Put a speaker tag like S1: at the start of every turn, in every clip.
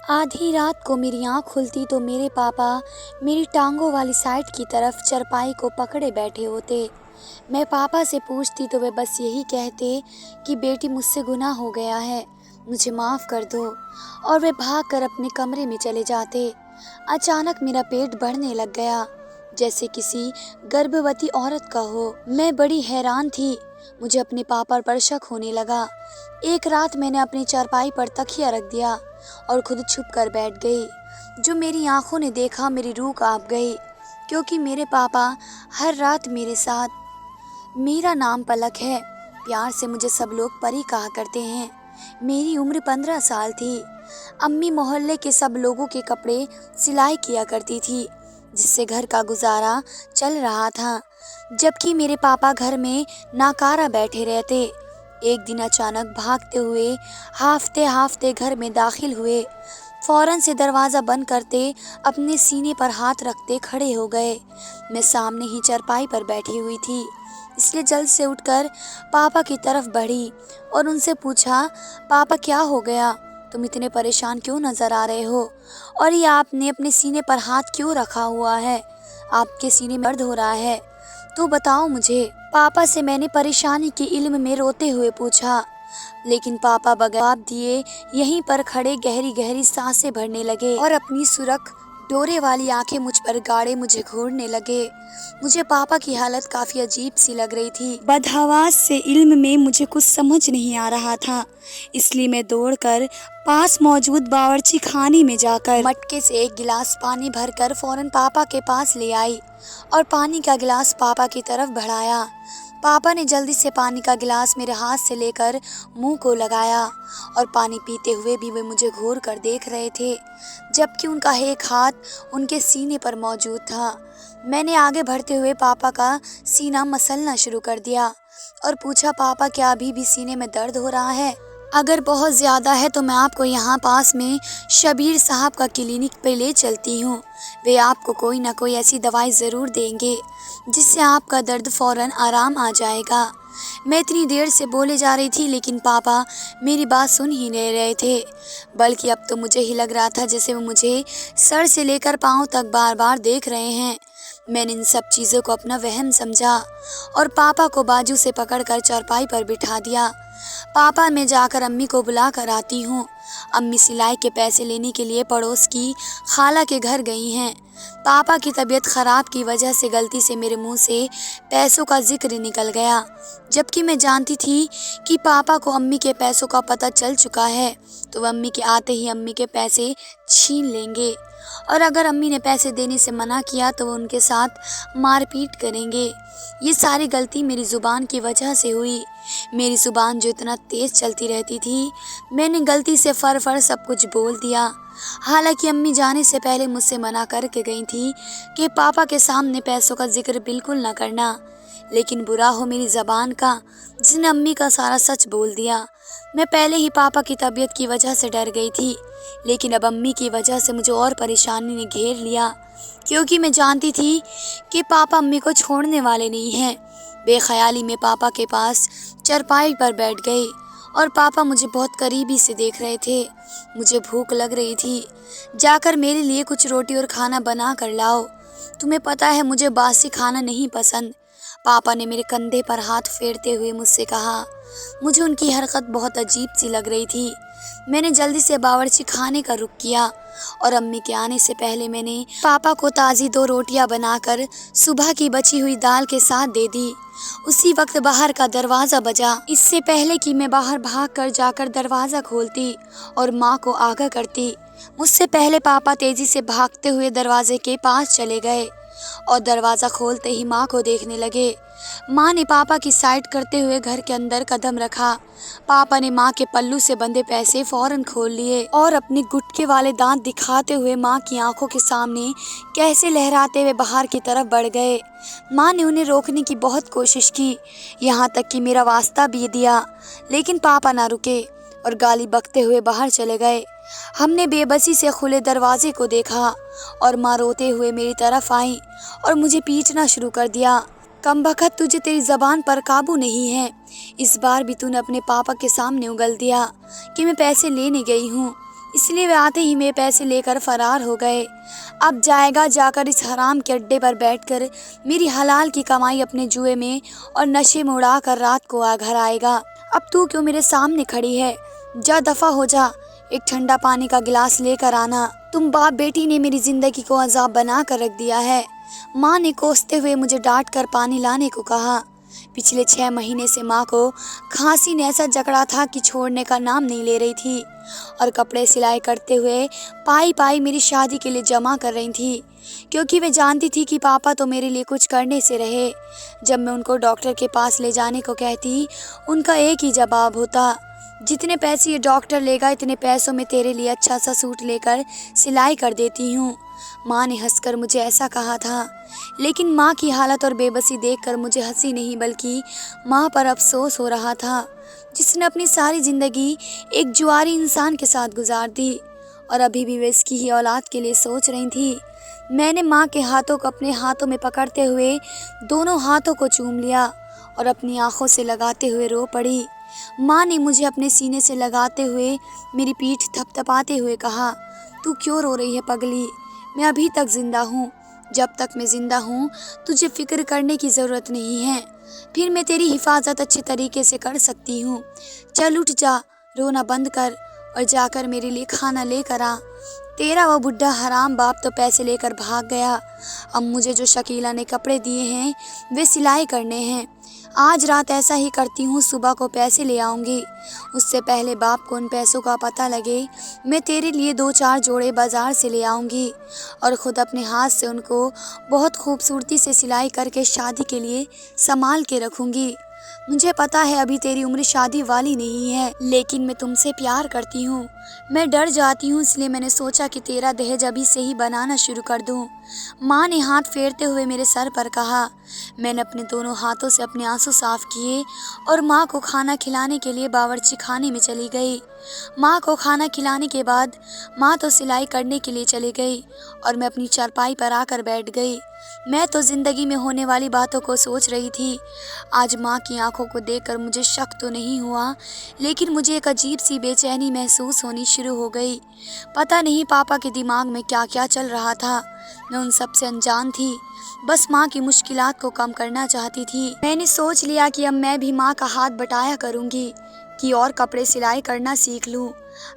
S1: आधी रात को मेरी आँख खुलती तो मेरे पापा मेरी टांगों वाली साइड की तरफ चारपाई को पकड़े बैठे होते। मैं पापा से पूछती तो वे बस यही कहते कि बेटी मुझसे गुनाह हो गया है, मुझे माफ़ कर दो, और वे भागकर अपने कमरे में चले जाते। अचानक मेरा पेट बढ़ने लग गया, जैसे किसी गर्भवती औरत का हो। मैं बड़ी हैरान थी, मुझे अपने पापा पर शक होने लगा। एक रात मैंने अपनी चारपाई पर तकिया रख दिया और खुद छुप कर बैठ गई। जो मेरी आंखों ने देखा, मेरी रूह कांप गई, क्योंकि मेरे पापा हर रात मेरे साथ। मेरा नाम पलक है, प्यार से मुझे सब लोग परी कहा करते हैं। मेरी उम्र 15 साल थी। अम्मी मोहल्ले के सब लोगों के कपड़े सिलाई किया करती थी, जिससे घर का गुजारा चल रहा था, जबकि मेरे पापा घर में नाकारा बैठे रहते। एक दिन अचानक भागते हुए हाफते हाफते घर में दाखिल हुए। फौरन से दरवाज़ा बंद करते अपने सीने पर हाथ रखते खड़े हो गए। मैं सामने ही चारपाई पर बैठी हुई थी, इसलिए जल्द से उठकर पापा की तरफ बढ़ी और उनसे पूछा, पापा क्या हो गया? तुम इतने परेशान क्यों नज़र आ रहे हो? और ये आपने अपने सीने पर हाथ क्यों रखा हुआ है? आपके सीने में दर्द हो रहा है तो बताओ मुझे। पापा से मैंने परेशानी के इल्म में रोते हुए पूछा, लेकिन पापा बगैर जवाब दिए यहीं पर खड़े गहरी गहरी सांसें भरने लगे और अपनी सुरख डोरे वाली आंखें मुझ पर गाड़े मुझे घूरने लगे। मुझे पापा की हालत काफी अजीब सी लग रही थी। बदहवास से इल्म में मुझे कुछ समझ नहीं आ रहा था, इसलिए मैं दौड़कर पास मौजूद बावर्ची खाने में जाकर मटके से एक गिलास पानी भरकर फौरन पापा के पास ले आई और पानी का गिलास पापा की तरफ बढ़ाया। पापा ने जल्दी से पानी का गिलास मेरे हाथ से लेकर मुंह को लगाया और पानी पीते हुए भी वे मुझे घूर कर देख रहे थे, जबकि उनका एक हाथ उनके सीने पर मौजूद था। मैंने आगे बढ़ते हुए पापा का सीना मसलना शुरू कर दिया और पूछा, पापा क्या अभी भी सीने में दर्द हो रहा है? अगर बहुत ज़्यादा है तो मैं आपको यहाँ पास में शबीर साहब का क्लिनिक पे ले चलती हूँ। वे आपको कोई ना कोई ऐसी दवाई ज़रूर देंगे जिससे आपका दर्द फ़ौरन आराम आ जाएगा। मैं इतनी देर से बोले जा रही थी, लेकिन पापा मेरी बात सुन ही नहीं रहे थे, बल्कि अब तो मुझे ही लग रहा था जैसे वो मुझे सर से लेकर पाँव तक बार बार देख रहे हैं। मैंने इन सब चीज़ों को अपना वहम समझा और पापा को बाजू से पकड़कर चारपाई पर बिठा दिया। पापा, मैं जाकर अम्मी को बुला कर आती हूँ। अम्मी सिलाई के पैसे लेने के लिए पड़ोस की खाला के घर गई हैं। पापा की तबीयत ख़राब की वजह से गलती से मेरे मुंह से पैसों का जिक्र निकल गया, जबकि मैं जानती थी कि पापा को अम्मी के पैसों का पता चल चुका है, तो वह अम्मी के आते ही अम्मी के पैसे छीन लेंगे और अगर अम्मी ने पैसे देने से मना किया तो वो उनके साथ मारपीट करेंगे। ये सारी गलती मेरी ज़ुबान की वजह से हुई। मेरी ज़ुबान जो इतना तेज़ चलती रहती थी, मैंने गलती से फर सब कुछ बोल दिया। हालांकि अम्मी जाने से पहले मुझसे मना करके गई थी कि पापा के सामने पैसों का जिक्र बिल्कुल ना करना, लेकिन बुरा हो मेरी ज़बान का जिसने अम्मी का सारा सच बोल दिया। मैं पहले ही पापा की तबीयत की वजह से डर गई थी, लेकिन अब अम्मी की वजह से मुझे और परेशानी ने घेर लिया, क्योंकि मैं जानती थी कि पापा अम्मी को छोड़ने वाले नहीं हैं। बेख्याली में पापा के पास चारपाई पर बैठ गई और पापा मुझे बहुत करीबी से देख रहे थे। मुझे भूख लग रही थी, जाकर मेरे लिए कुछ रोटी और खाना बना कर लाओ, तुम्हें पता है मुझे बासी खाना नहीं पसंद। पापा ने मेरे कंधे पर हाथ फेरते हुए मुझसे कहा। मुझे उनकी हरकत बहुत अजीब सी लग रही थी। मैंने जल्दी से बावर्ची खाने का रुख किया और अम्मी के आने से पहले मैंने पापा को ताज़ी 2 रोटियां बनाकर सुबह की बची हुई दाल के साथ दे दी। उसी वक्त बाहर का दरवाज़ा बजा। इससे पहले कि मैं बाहर भागकर जाकर दरवाज़ा खोलती और माँ को आगाह करती, मुझसे पहले पापा तेज़ी से भागते हुए दरवाजे के पास चले गए और दरवाज़ा खोलते ही माँ को देखने लगे। माँ ने पापा की साइड करते हुए घर के अंदर कदम रखा। पापा ने माँ के पल्लू से बंधे पैसे फौरन खोल लिए और अपने गुटके वाले दांत दिखाते हुए माँ की आंखों के सामने कैसे लहराते हुए बाहर की तरफ बढ़ गए। माँ ने उन्हें रोकने की बहुत कोशिश की, यहाँ तक कि मेरा वास्ता भी दिया, लेकिन पापा ना रुके और गाली बकते हुए बाहर चले गए। हमने बेबसी से खुले दरवाजे को देखा और माँ रोते हुए मेरी तरफ आई और मुझे पीटना शुरू कर दिया। कमबख्त, तुझे तेरी ज़बान पर काबू नहीं है। इस बार भी तूने अपने पापा के सामने उगल दिया कि मैं पैसे लेने गई हूँ इसलिए वे आते ही मेरे पैसे लेकर फरार हो गए। अब जाएगा जाकर इस हराम के अड्डे पर बैठकर मेरी हलाल की कमाई अपने जुए में और नशे में उड़ाकर रात को घर आएगा। अब तू क्यों मेरे सामने खड़ी है? जा दफा हो जा। एक ठंडा पानी का गिलास लेकर आना। तुम बाप बेटी ने मेरी जिंदगी को अजाब बना कर रख दिया है। माँ ने कोसते हुए मुझे डांट कर पानी लाने को कहा। पिछले 6 महीने से माँ को खांसी ने ऐसा जकड़ा था कि छोड़ने का नाम नहीं ले रही थी और कपड़े सिलाई करते हुए पाई पाई मेरी शादी के लिए जमा कर रही थी, क्योंकि वे जानती थी कि पापा तो मेरे लिए कुछ करने से रहे। जब मैं उनको डॉक्टर के पास ले जाने को कहती, उनका एक ही जवाब होता, जितने पैसे ये डॉक्टर लेगा इतने पैसों में तेरे लिए अच्छा सा सूट लेकर सिलाई कर देती हूँ। माँ ने हंसकर मुझे ऐसा कहा था, लेकिन माँ की हालत और बेबसी देखकर मुझे हंसी नहीं बल्कि माँ पर अफसोस हो रहा था, जिसने अपनी सारी जिंदगी एक जुआरी इंसान के साथ गुजार दी और अभी भी वे इसकी ही औलाद के लिए सोच रही थी। मैंने माँ के हाथों को अपने हाथों में पकड़ते हुए दोनों हाथों को चूम लिया और अपनी आंखों से लगाते हुए रो पड़ी। माँ ने मुझे अपने सीने से लगाते हुए मेरी पीठ थपथपाते हुए कहा, तू क्यों रो रही है पगली? मैं अभी तक जिंदा हूँ। जब तक मैं जिंदा हूँ तुझे फिक्र करने की ज़रूरत नहीं है। फिर मैं तेरी हिफाजत अच्छे तरीके से कर सकती हूँ। चल उठ जा, रोना बंद कर और जाकर मेरे लिए खाना लेकर आ। तेरा वो बुढ़ा हराम बाप तो पैसे लेकर भाग गया। अब मुझे जो शकीला ने कपड़े दिए हैं वे सिलाई करने हैं। आज रात ऐसा ही करती हूँ, सुबह को पैसे ले आऊँगी। उससे पहले बाप को उन पैसों का पता लगे, मैं तेरे लिए 2-4 जोड़े बाज़ार से ले आऊँगी और ख़ुद अपने हाथ से उनको बहुत खूबसूरती से सिलाई करके शादी के लिए संभाल के रखूँगी। मुझे पता है अभी तेरी उम्र शादी वाली नहीं है, लेकिन मैं तुमसे प्यार करती हूँ। मैं डर जाती हूँ, इसलिए मैंने सोचा कि तेरा दहेज अभी से ही बनाना शुरू कर दूँ। माँ ने हाथ फेरते हुए मेरे सर पर कहा। मैंने अपने दोनों हाथों से अपने आंसू साफ किए और माँ को खाना खिलाने के लिए बावर्ची खाने में चली गई। माँ को खाना खिलाने के बाद माँ तो सिलाई करने के लिए चली गई और मैं अपनी चारपाई पर आकर बैठ गई। मैं तो ज़िंदगी में होने वाली बातों को सोच रही थी। आज माँ की आंखों को देखकर मुझे शक तो नहीं हुआ, लेकिन मुझे एक अजीब सी बेचैनी महसूस होनी शुरू हो गई। पता नहीं पापा के दिमाग में क्या क्या चल रहा था। मैं उन सब से अनजान थी, बस माँ की मुश्किलात को कम करना चाहती थी। मैंने सोच लिया कि अब मैं भी माँ का हाथ बटाया करूँगी कि और कपड़े सिलाई करना सीख लूँ।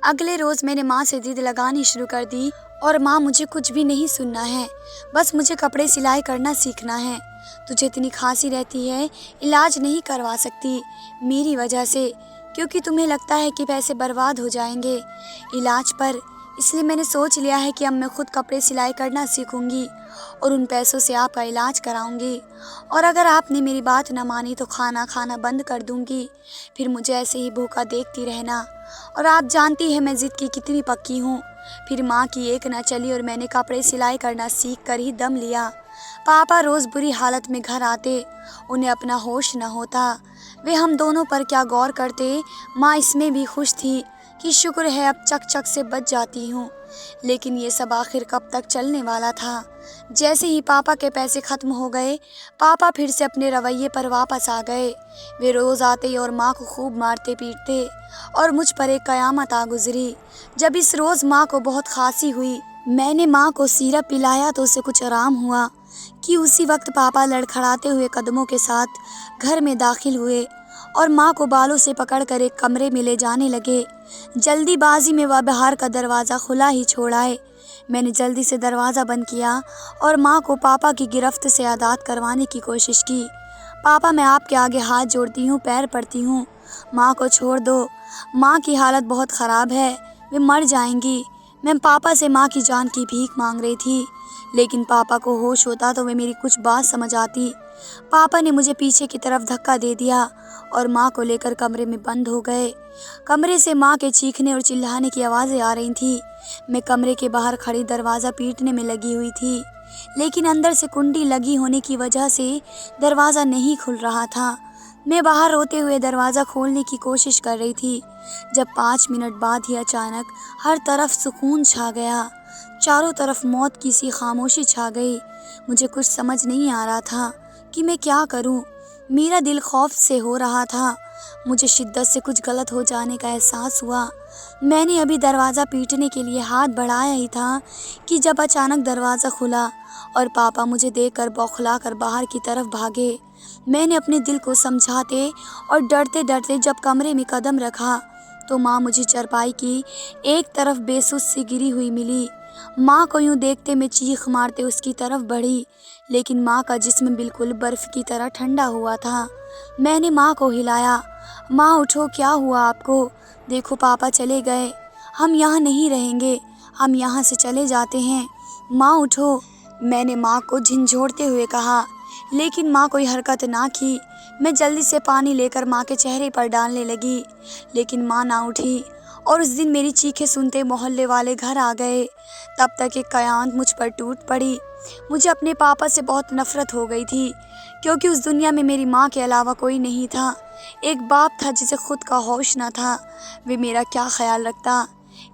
S1: अगले रोज़ मैंने माँ से जिद लगानी शुरू कर दी और माँ मुझे कुछ भी नहीं सुनना है, बस मुझे कपड़े सिलाई करना सीखना है। तुझे इतनी खांसी रहती है, इलाज नहीं करवा सकती मेरी वजह से, क्योंकि तुम्हें लगता है कि पैसे बर्बाद हो जाएंगे इलाज पर। इसलिए मैंने सोच लिया है कि अब मैं खुद कपड़े सिलाई करना सीखूंगी और उन पैसों से आपका इलाज कराऊंगी। और अगर आपने मेरी बात न मानी तो खाना खाना बंद कर दूंगी, फिर मुझे ऐसे ही भूखा देखती रहना। और आप जानती हैं मैं ज़िद की कितनी पक्की हूँ। फिर माँ की एक न चली और मैंने कपड़े सिलाई करना सीख कर ही दम लिया। पापा रोज़ बुरी हालत में घर आते, उन्हें अपना होश न होता। वे हम दोनों पर क्या गौर करते। माँ इसमें भी खुश थी कि शुक्र है अब चक से बच जाती हूँ। लेकिन ये सब आखिर कब तक चलने वाला था। जैसे ही पापा के पैसे ख़त्म हो गए, पापा फिर से अपने रवैये पर वापस आ गए। वे रोज़ आते और माँ को खूब मारते पीटते और मुझ पर एक क़यामत आ गुजरी। जब इस रोज़ माँ को बहुत खांसी हुई, मैंने माँ को सिरप पिलाया तो उसे कुछ आराम हुआ कि उसी वक्त पापा लड़खड़ाते हुए कदमों के साथ घर में दाखिल हुए और माँ को बालों से पकड़कर एक कमरे में ले जाने लगे। जल्दीबाजी में वह बाहर का दरवाज़ा खुला ही छोड़ आए। मैंने जल्दी से दरवाज़ा बंद किया और माँ को पापा की गिरफ्त से आज़ाद करवाने की कोशिश की। पापा, मैं आपके आगे हाथ जोड़ती हूँ, पैर पड़ती हूँ, माँ को छोड़ दो। माँ की हालत बहुत ख़राब है, वे मर जाएंगी। मैं पापा से माँ की जान की भीख मांग रही थी, लेकिन पापा को होश होता तो वे मेरी कुछ बात समझ आती। पापा ने मुझे पीछे की तरफ धक्का दे दिया और माँ को लेकर कमरे में बंद हो गए। कमरे से माँ के चीखने और चिल्लाने की आवाज़ें आ रही थी। मैं कमरे के बाहर खड़ी दरवाज़ा पीटने में लगी हुई थी, लेकिन अंदर से कुंडी लगी होने की वजह से दरवाज़ा नहीं खुल रहा था। मैं बाहर रोते हुए दरवाज़ा खोलने की कोशिश कर रही थी, जब 5 मिनट बाद ही अचानक हर तरफ सुकून छा गया। चारों तरफ मौत की सी खामोशी छा गई। मुझे कुछ समझ नहीं आ रहा था कि मैं क्या करूं। मेरा दिल खौफ से हो रहा था। मुझे शिद्दत से कुछ गलत हो जाने का एहसास हुआ। मैंने अभी दरवाज़ा पीटने के लिए हाथ बढ़ाया ही था कि जब अचानक दरवाज़ा खुला और पापा मुझे देखकर बौखला कर बाहर की तरफ भागे। मैंने अपने दिल को समझाते और डरते डरते जब कमरे में कदम रखा तो माँ मुझे चारपाई की एक तरफ बेसुध सी गिरी हुई मिली। माँ को यूं देखते मैं चीख मारते उसकी तरफ बढ़ी, लेकिन माँ का जिस्म बिल्कुल बर्फ़ की तरह ठंडा हुआ था। मैंने माँ को हिलाया, माँ उठो, क्या हुआ आपको? देखो पापा चले गए, हम यहाँ नहीं रहेंगे, हम यहाँ से चले जाते हैं। माँ उठो, मैंने माँ को झिंझोड़ते हुए कहा, लेकिन माँ कोई हरकत ना की। मैं जल्दी से पानी लेकर माँ के चेहरे पर डालने लगी, लेकिन माँ ना उठी और उस दिन मेरी चीखें सुनते मोहल्ले वाले घर आ गए। तब तक एक कयामत मुझ पर टूट पड़ी। मुझे अपने पापा से बहुत नफरत हो गई थी, क्योंकि उस दुनिया में मेरी माँ के अलावा कोई नहीं था। एक बाप था जिसे खुद का होश न था, वे मेरा क्या ख्याल रखता।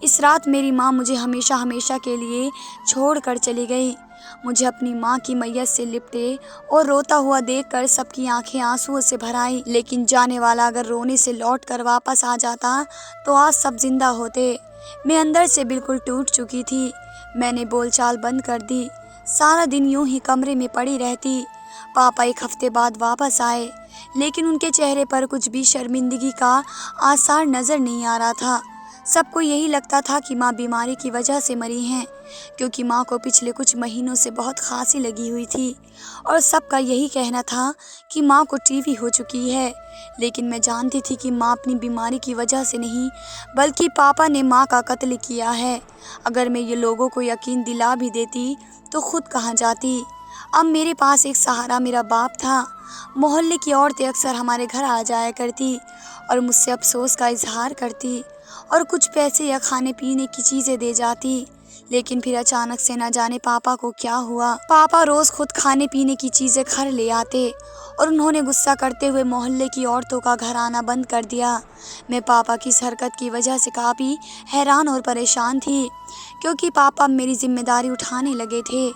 S1: इस रात मेरी माँ मुझे हमेशा हमेशा के लिए छोड़ कर चली गई। मुझे अपनी माँ की मैयत से लिपटे और रोता हुआ देखकर सबकी आंखें आंसुओं से भर आईं। लेकिन जाने वाला अगर रोने से लौट कर वापस आ जाता तो आज सब जिंदा होते। मैं अंदर से बिल्कुल टूट चुकी थी। मैंने बोलचाल बंद कर दी, सारा दिन यूं ही कमरे में पड़ी रहती। पापा एक हफ्ते बाद वापस आए, लेकिन उनके चेहरे पर कुछ भी शर्मिंदगी का आसार नज़र नहीं आ रहा था। सबको यही लगता था कि माँ बीमारी की वजह से मरी हैं, क्योंकि माँ को पिछले कुछ महीनों से बहुत खांसी लगी हुई थी और सबका यही कहना था कि माँ को टीबी हो चुकी है। लेकिन मैं जानती थी कि माँ अपनी बीमारी की वजह से नहीं, बल्कि पापा ने माँ का कत्ल किया है। अगर मैं ये लोगों को यकीन दिला भी देती तो खुद कहाँ जाती। अब मेरे पास एक सहारा मेरा बाप था। मोहल्ले की औरतें अक्सर हमारे घर आ जाया करती और मुझसे अफसोस का इजहार करती और कुछ पैसे या खाने पीने की चीज़ें दे जाती। लेकिन फिर अचानक से न जाने पापा को क्या हुआ। पापा रोज़ खुद खाने पीने की चीज़ें घर ले आते और उन्होंने गुस्सा करते हुए मोहल्ले की औरतों का घर आना बंद कर दिया। मैं पापा की इस हरकत की वजह से काफ़ी हैरान और परेशान थी, क्योंकि पापा मेरी जिम्मेदारी उठाने लगे थे।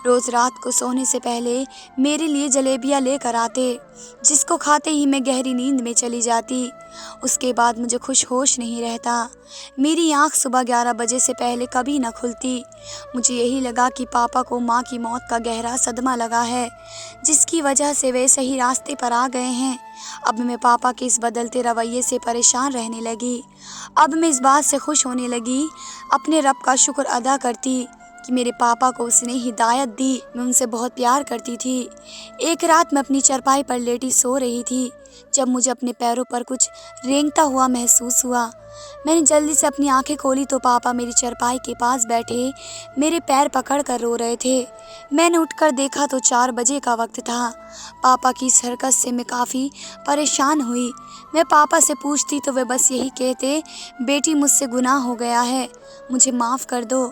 S1: रोज़ रात को सोने से पहले मेरे लिए जलेबियाँ लेकर आते, जिसको खाते ही मैं गहरी नींद में चली जाती। उसके बाद मुझे खुश होश नहीं रहता। मेरी आँख सुबह 11 बजे से पहले कभी न खुलती। मुझे यही लगा कि पापा को माँ की मौत का गहरा सदमा लगा है, जिसकी वजह से वे सही रास्ते पर आ गए हैं। अब मैं पापा के इस बदलते रवैये से परेशान रहने लगी। अब मैं इस बात से खुश होने लगी, अपने रब का शुक्र अदा करती कि मेरे पापा को उसने हिदायत दी। मैं उनसे बहुत प्यार करती थी। एक रात मैं अपनी चारपाई पर लेटी सो रही थी, जब मुझे अपने पैरों पर कुछ रेंगता हुआ महसूस हुआ। मैंने जल्दी से अपनी आंखें खोली तो पापा मेरी चारपाई के पास बैठे मेरे पैर पकड़ कर रो रहे थे। मैंने उठकर देखा तो 4 बजे का वक्त था। पापा की इस हरकत से मैं काफ़ी परेशान हुई। मैं पापा से पूछती तो वे बस यही कहते, बेटी मुझसे गुनाह हो गया है, मुझे माफ़ कर दो,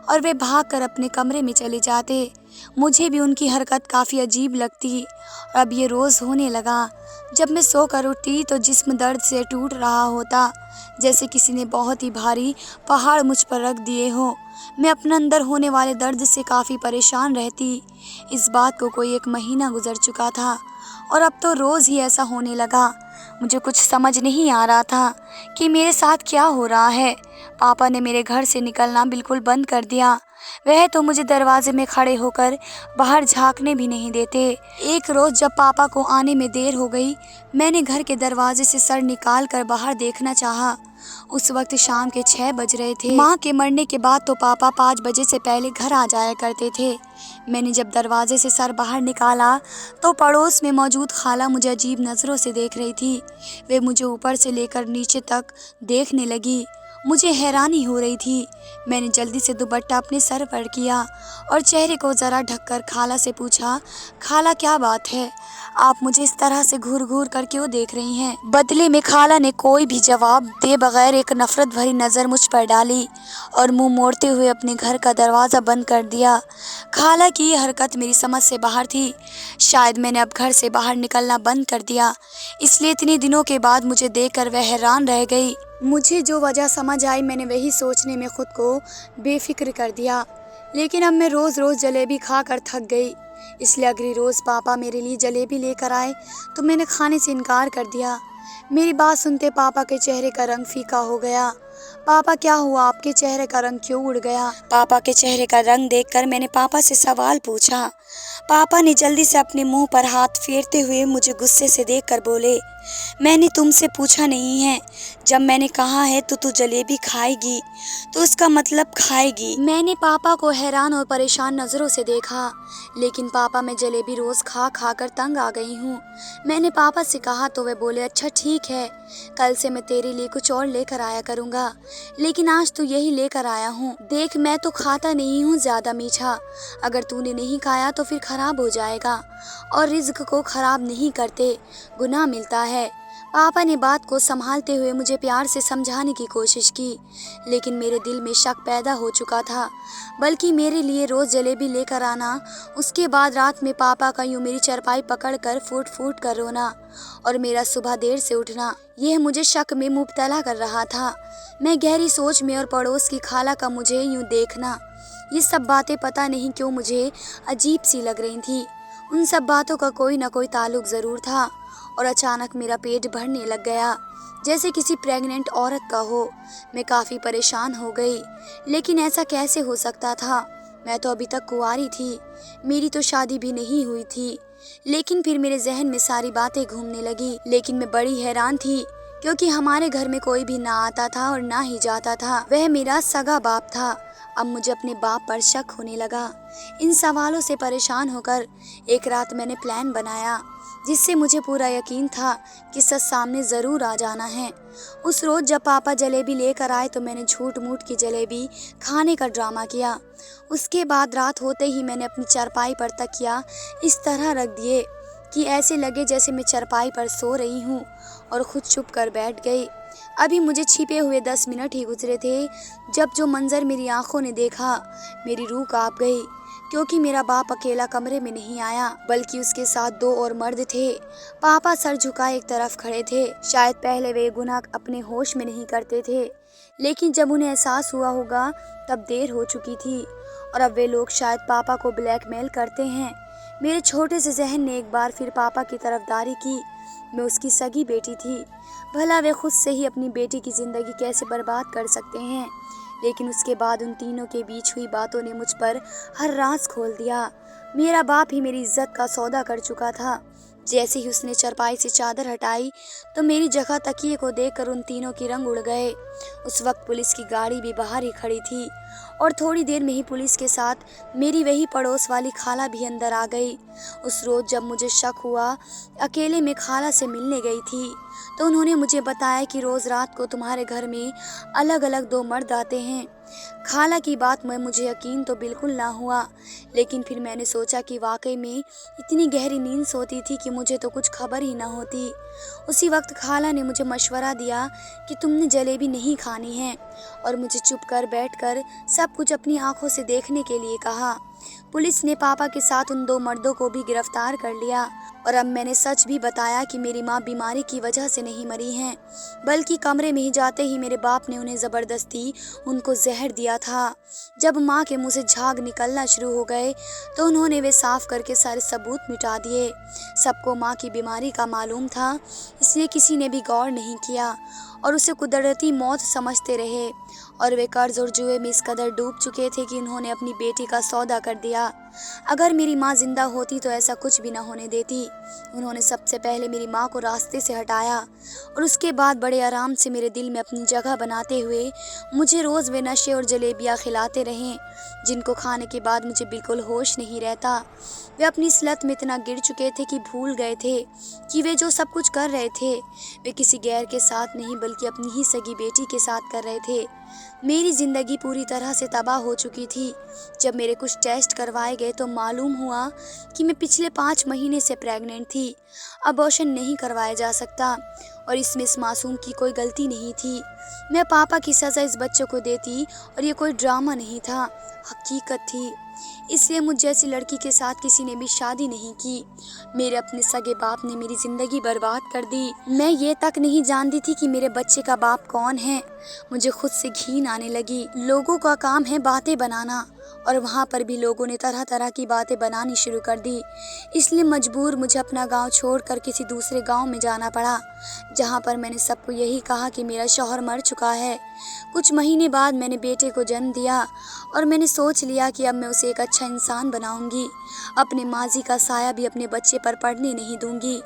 S1: और वे भागकर अपने कमरे में चले जाते। मुझे भी उनकी हरकत काफ़ी अजीब लगती और अब ये रोज़ होने लगा। जब मैं सोकर उठती तो जिस्म दर्द से टूट रहा होता, जैसे किसी ने बहुत ही भारी पहाड़ मुझ पर रख दिए हो। मैं अपने अंदर होने वाले दर्द से काफ़ी परेशान रहती। इस बात को कोई 1 महीना गुजर चुका था और अब तो रोज़ ही ऐसा होने लगा। मुझे कुछ समझ नहीं आ रहा था कि मेरे साथ क्या हो रहा है। पापा ने मेरे घर से निकलना बिल्कुल बंद कर दिया। वह तो मुझे दरवाजे में खड़े होकर बाहर झांकने भी नहीं देते। एक रोज़ जब पापा को आने में देर हो गई, मैंने घर के दरवाजे से सर निकाल कर बाहर देखना चाहा। उस वक्त शाम के 6 बज रहे थे। माँ के मरने के बाद तो पापा 5 बजे से पहले घर आ जाया करते थे। मैंने जब दरवाजे से सर बाहर निकाला तो पड़ोस में मौजूद खाला मुझे अजीब नज़रों से देख रही थी। वे मुझे ऊपर से लेकर नीचे तक देखने लगी। मुझे हैरानी हो रही थी। मैंने जल्दी से दुपट्टा अपने सर पर किया और चेहरे को ज़रा ढककर खाला से पूछा, खाला क्या बात है, आप मुझे इस तरह से घूर घूर कर क्यों देख रही हैं? बदले में खाला ने कोई भी जवाब दे बगैर एक नफरत भरी नज़र मुझ पर डाली और मुंह मोड़ते हुए अपने घर का दरवाज़ा बंद कर दिया। खाला की ये हरकत मेरी समझ से बाहर थी। शायद मैंने अब घर से बाहर निकलना बंद कर दिया, इसलिए इतने दिनों के बाद मुझे देखकर वह हैरान रह गई। मुझे जो वजह समझ आई, मैंने वही सोचने में खुद को बेफिक्र कर दिया। लेकिन अब मैं रोज़ रोज़ जलेबी खाकर थक गई, इसलिए अगली रोज़ पापा मेरे लिए जलेबी लेकर आए तो मैंने खाने से इनकार कर दिया। मेरी बात सुनते पापा के चेहरे का रंग फीका हो गया। पापा क्या हुआ, आपके चेहरे का रंग क्यों उड़ गया? पापा के चेहरे का रंग देखकर मैंने पापा से सवाल पूछा। पापा ने जल्दी से अपने मुंह पर हाथ फेरते हुए मुझे गुस्से से देखकर बोले, मैंने तुमसे पूछा नहीं है। जब मैंने कहा है तो तू जलेबी खाएगी तो उसका मतलब खाएगी। मैंने पापा को हैरान और परेशान नजरों से देखा, लेकिन पापा मैं जलेबी रोज खा खा कर तंग आ गई हूँ। मैंने पापा से कहा तो वे बोले, अच्छा ठीक है, कल से मैं तेरे लिए कुछ और लेकर आया करूँगा, लेकिन आज तो यही लेकर आया हूँ। देख, मैं तो खाता नहीं हूँ ज्यादा मीठा, अगर तूने नहीं खाया तो फिर खराब हो जाएगा, और रिज्क को खराब नहीं करते, गुनाह मिलता है। पापा ने बात को संभालते हुए मुझे प्यार से समझाने की कोशिश की, लेकिन मेरे दिल में शक पैदा हो चुका था। बल्कि मेरे लिए रोज जलेबी लेकर आना, उसके बाद रात में पापा का यूं मेरी चारपाई पकड़कर फूट फूट कर रोना, और मेरा सुबह देर से उठना, यह मुझे शक में मुब्तला कर रहा था। मैं गहरी सोच में और पड़ोस की खाला का मुझे यूं देखना, ये सब बातें पता नहीं क्यों मुझे अजीब सी लग रही थी। उन सब बातों का कोई न कोई ताल्लुक जरूर था, और अचानक मेरा पेट भरने लग गया, जैसे किसी प्रेग्नेंट औरत का हो। मैं काफ़ी परेशान हो गई, लेकिन ऐसा कैसे हो सकता था? मैं तो अभी तक कुंवारी थी, मेरी तो शादी भी नहीं हुई थी। लेकिन फिर मेरे जहन में सारी बातें घूमने लगी। लेकिन मैं बड़ी हैरान थी, क्योंकि हमारे घर में कोई भी ना आता था और ना ही जाता था। वह मेरा सगा बाप था। अब मुझे अपने बाप पर शक होने लगा। इन सवालों से परेशान होकर एक रात मैंने प्लान बनाया, जिससे मुझे पूरा यकीन था कि सच सामने ज़रूर आ जाना है। उस रोज़ जब पापा जलेबी लेकर आए तो मैंने झूठ मूठ की जलेबी खाने का ड्रामा किया। उसके बाद रात होते ही मैंने अपनी चारपाई पर तकिया इस तरह रख दिए कि ऐसे लगे जैसे मैं चारपाई पर सो रही हूँ, और खुद चुप कर बैठ गई। अभी मुझे छिपे हुए 10 मिनट ही गुजरे थे, जब जो मंजर मेरी आंखों ने देखा, मेरी रूह कांप गई। क्योंकि मेरा बाप अकेला कमरे में नहीं आया, बल्कि उसके साथ 2 और मर्द थे। पापा सर झुकाए एक तरफ खड़े थे। शायद पहले वे गुनाह अपने होश में नहीं करते थे, लेकिन जब उन्हें एहसास हुआ होगा तब देर हो चुकी थी, और अब वे लोग शायद पापा को ब्लैकमेल करते हैं। मेरे छोटे से जहन ने एक बार फिर पापा की तरफदारी की। मैं उसकी सगी बेटी थी, भला वे खुद से ही अपनी बेटी की जिंदगी कैसे बर्बाद कर सकते हैं। लेकिन उसके बाद उन तीनों के बीच हुई बातों ने मुझ पर हर राज खोल दिया। मेरा बाप ही मेरी इज्जत का सौदा कर चुका था। जैसे ही उसने चारपाई से चादर हटाई तो मेरी जगह तकिए को देखकर उन तीनों के रंग उड़ गए। उस वक्त पुलिस की गाड़ी भी बाहर ही खड़ी थी, और थोड़ी देर में ही पुलिस के साथ मेरी वही पड़ोस वाली खाला भी अंदर आ गई। उस रोज जब मुझे शक हुआ, अकेले में खाला से मिलने गई थी, तो उन्होंने मुझे बताया कि रोज रात को तुम्हारे घर में अलग अलग 2 मर्द आते हैं। खाला की बात में मुझे यकीन तो बिल्कुल ना हुआ, लेकिन फिर मैंने सोचा कि वाकई में इतनी गहरी नींद सोती थी कि मुझे तो कुछ खबर ही ना होती। उसी वक्त खाला ने मुझे मशवरा दिया कि तुमने जलेबी नहीं खानी है, और मुझे चुप कर बैठकर सब कुछ अपनी आंखों से देखने के लिए कहा। पुलिस ने पापा के साथ उन 2 मर्दों को भी गिरफ्तार कर लिया, और अब मैंने सच भी बताया कि मेरी माँ बीमारी की वजह से नहीं मरी हैं, बल्कि कमरे में ही जाते ही मेरे बाप ने उन्हें ज़बरदस्ती उनको जहर दिया था। जब माँ के मुंह से झाग निकलना शुरू हो गए तो उन्होंने वे साफ करके सारे सबूत मिटा दिए। सबको माँ की बीमारी का मालूम था, इसलिए किसी ने भी गौर नहीं किया और उसे कुदरती मौत समझते रहे, और वे कर्ज और जुए में इस कदर डूब चुके थे कि उन्होंने अपनी बेटी का सौदा कर दिया। अगर मेरी माँ जिंदा होती तो ऐसा कुछ भी न होने देती। उन्होंने सबसे पहले मेरी माँ को रास्ते से हटाया, और उसके बाद बड़े आराम से मेरे दिल में अपनी जगह बनाते हुए मुझे रोज़ वे नशे और जलेबियाँ खिलाते रहे, जिनको खाने के बाद मुझे बिल्कुल होश नहीं रहता। वे अपनी इस लत में इतना गिर चुके थे कि भूल गए थे कि वे जो सब कुछ कर रहे थे वे किसी गैर के साथ नहीं बल्कि अपनी ही सगी बेटी के साथ कर रहे थे। मेरी ज़िंदगी पूरी तरह से तबाह हो चुकी थी। जब मेरे कुछ टेस्ट करवाए गए तो मालूम हुआ कि मैं पिछले 5 महीने से प्रेग्नेंट थी। अबॉर्शन नहीं करवाया जा सकता, और इसमें इस मासूम की कोई गलती नहीं थी। मैं पापा की सज़ा इस बच्चे को देती, और ये कोई ड्रामा नहीं था, हकीकत थी। इसलिए मुझ जैसी लड़की के साथ किसी ने भी शादी नहीं की। मेरे अपने सगे बाप ने मेरी ज़िंदगी बर्बाद कर दी। मैं ये तक नहीं जानती थी कि मेरे बच्चे का बाप कौन है। मुझे खुद से घिन आने लगी। लोगों का काम है बातें बनाना, और वहाँ पर भी लोगों ने तरह तरह की बातें बनानी शुरू कर दी। इसलिए मजबूर मुझे अपना गांव छोड़कर किसी दूसरे गांव में जाना पड़ा, जहाँ पर मैंने सबको यही कहा कि मेरा शौहर मर चुका है। कुछ महीने बाद मैंने बेटे को जन्म दिया और मैंने सोच लिया कि अब मैं उसे एक अच्छा इंसान बनाऊंगी। अपने माजी का साया भी अपने बच्चे पर पड़ने नहीं दूंगी।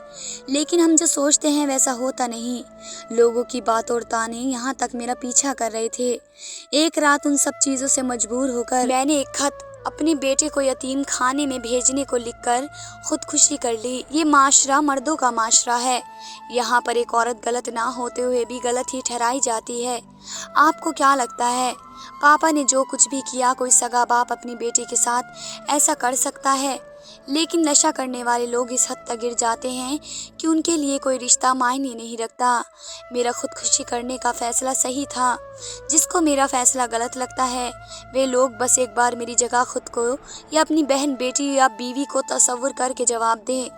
S1: लेकिन हम जो सोचते हैं वैसा होता नहीं। लोगों की बात और ताने यहाँ तक मेरा पीछा कर रहे थे। एक रात उन सब चीज़ों से मजबूर होकर मैंने एक खत अपने बेटे को यतीम खाने में भेजने को लिखकर खुदकुशी कर ली। ये माशरा मर्दों का माशरा है। यहाँ पर एक औरत गलत ना होते हुए भी गलत ही ठहराई जाती है। आपको क्या लगता है पापा ने जो कुछ भी किया, कोई सगा बाप अपनी बेटी के साथ ऐसा कर सकता है? लेकिन नशा करने वाले लोग इस हद तक गिर जाते हैं कि उनके लिए कोई रिश्ता मायने नहीं रखता। मेरा खुदकुशी करने का फैसला सही था। जिसको मेरा फैसला गलत लगता है वे लोग बस एक बार मेरी जगह खुद को या अपनी बहन, बेटी या बीवी को तसव्वुर करके जवाब दें।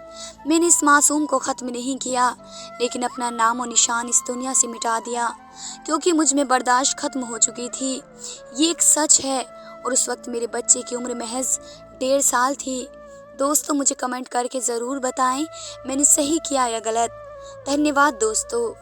S1: मैंने इस मासूम को ख़त्म नहीं किया, लेकिन अपना नाम और निशान इस दुनिया से मिटा दिया, क्योंकि मुझ में बर्दाश्त खत्म हो चुकी थी। ये एक सच है। और उस वक्त मेरे बच्चे की उम्र महज 1.5 साल थी। दोस्तों, मुझे कमेंट करके ज़रूर बताएं मैंने सही किया या गलत। धन्यवाद दोस्तों।